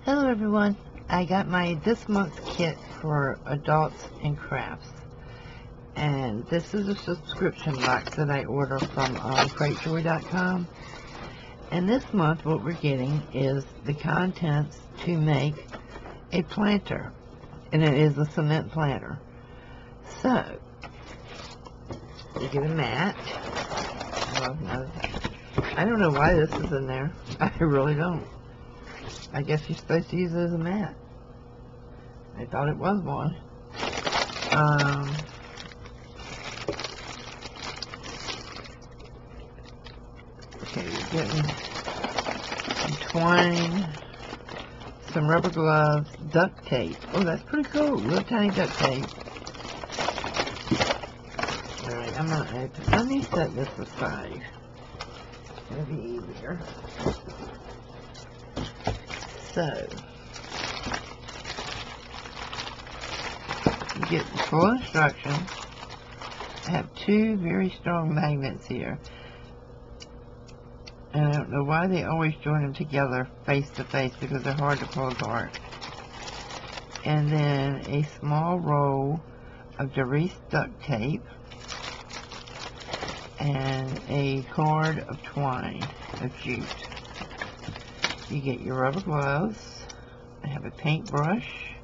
Hello everyone, I got my this month's kit for adults and crafts, and this is a subscription box that I order from cratejoy.com, and this month what we're getting is the contents to make a planter, and it is a cement planter. So you get a mat. Well, no, I don't know why this is in there. I really don't. I guess you're supposed to use it as a mat. I thought it was one. Okay, you're getting some twine, some rubber gloves, duct tape. Oh, that's pretty cool. Little tiny duct tape. Alright, let me set this aside. It's going to be easier. So, you get the full instructions. I have two very strong magnets here. And I don't know why they always join them together face to face, because they're hard to pull apart. And then a small roll of Darice duct tape. And a cord of twine, of jute. You get your rubber gloves. I have a paintbrush.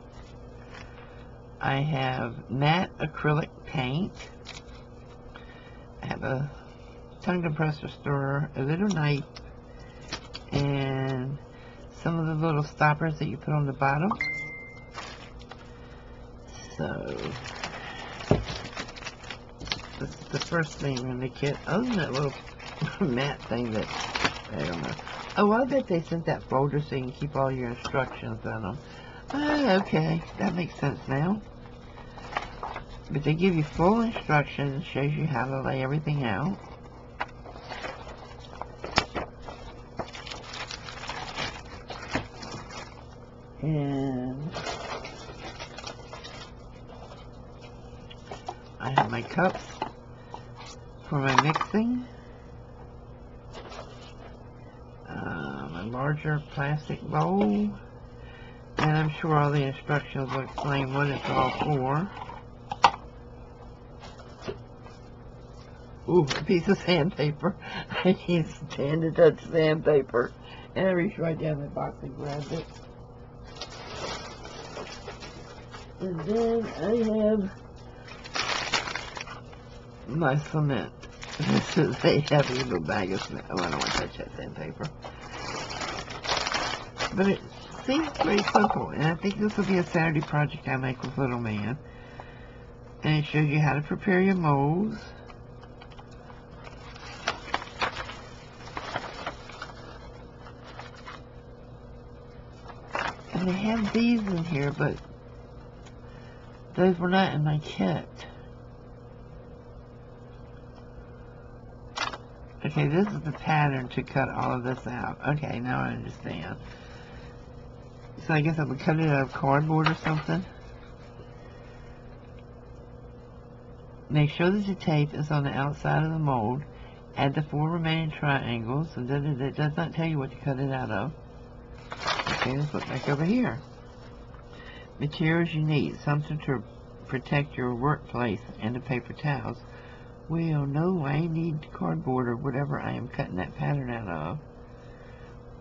I have matte acrylic paint. I have a tongue compressor stirrer, a little knife, and some of the little stoppers that you put on the bottom. So, this is the first thing in the kit, other than that little matte thing that, I don't know. Oh, I bet they sent that folder so you can keep all your instructions in them. Okay, that makes sense now. But they give you full instructions, shows you how to lay everything out. And I have my cups for my mixing. A larger plastic bowl, and I'm sure all the instructions will explain what it's all for. Ooh, a piece of sandpaper. I can't stand to touch sandpaper. And I reached right down the box and grabbed it. And then I have my cement. This is a heavy little bag of cement. Oh, I don't want to touch that sandpaper. But it seems pretty simple, and I think this will be a Saturday project I make with little man. And it shows you how to prepare your molds. And they have these in here, but those were not in my kit. Okay, this is the pattern to cut all of this out. Okay, now I understand. So I guess I would cut it out of cardboard or something. Make sure that the tape is on the outside of the mold. Add the 4 remaining triangles, and then it does not tell you what to cut it out of. Okay, let's look back over here. Materials you need. Something to protect your workplace and the paper towels. Well, no, I need cardboard or whatever I am cutting that pattern out of.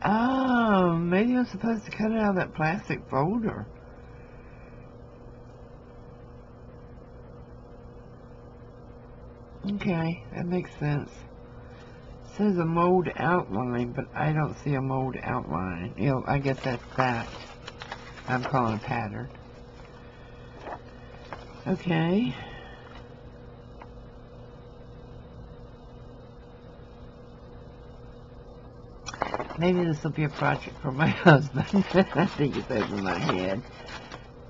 Oh, maybe I'm supposed to cut it out of that plastic folder. Okay, that makes sense. It says a mold outline, but I don't see a mold outline. You know, I guess that's that. I'm calling a pattern. Okay. Maybe this will be a project for my husband. I think it's over my head.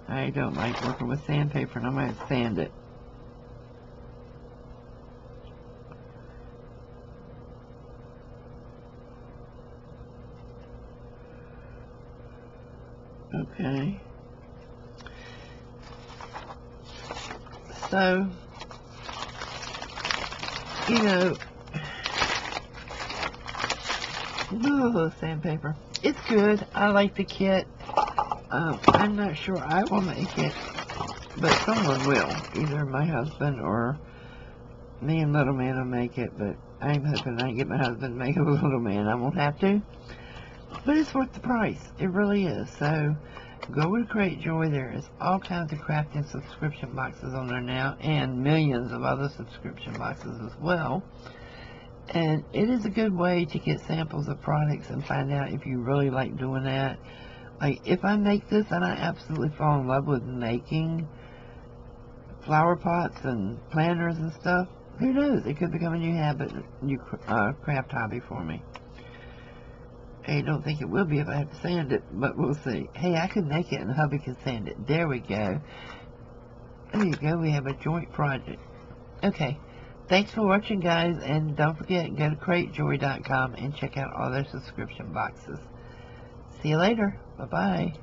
I don't like working with sandpaper, and I might sand it. Okay. So, you know, ooh, sandpaper. It's good. I like the kit. I'm not sure I will make it, but someone will. Either my husband or me and Little Man will make it, but I'm hoping I can get my husband to make it with Little Man. I won't have to, but it's worth the price. It really is. So go over to Cratejoy. There is all kinds of crafting subscription boxes on there now, and millions of other subscription boxes as well. And it is a good way to get samples of products and find out if you really like doing that. Like, if I make this and I absolutely fall in love with making flower pots and planters and stuff, who knows? It could become a new habit, new craft hobby for me. I don't think it will be if I have to sand it, but we'll see. Hey, I could make it and hubby can sand it. There we go. There you go. We have a joint project. Okay. Thanks for watching, guys, and don't forget, go to Cratejoy.com and check out all their subscription boxes. See you later. Bye-bye.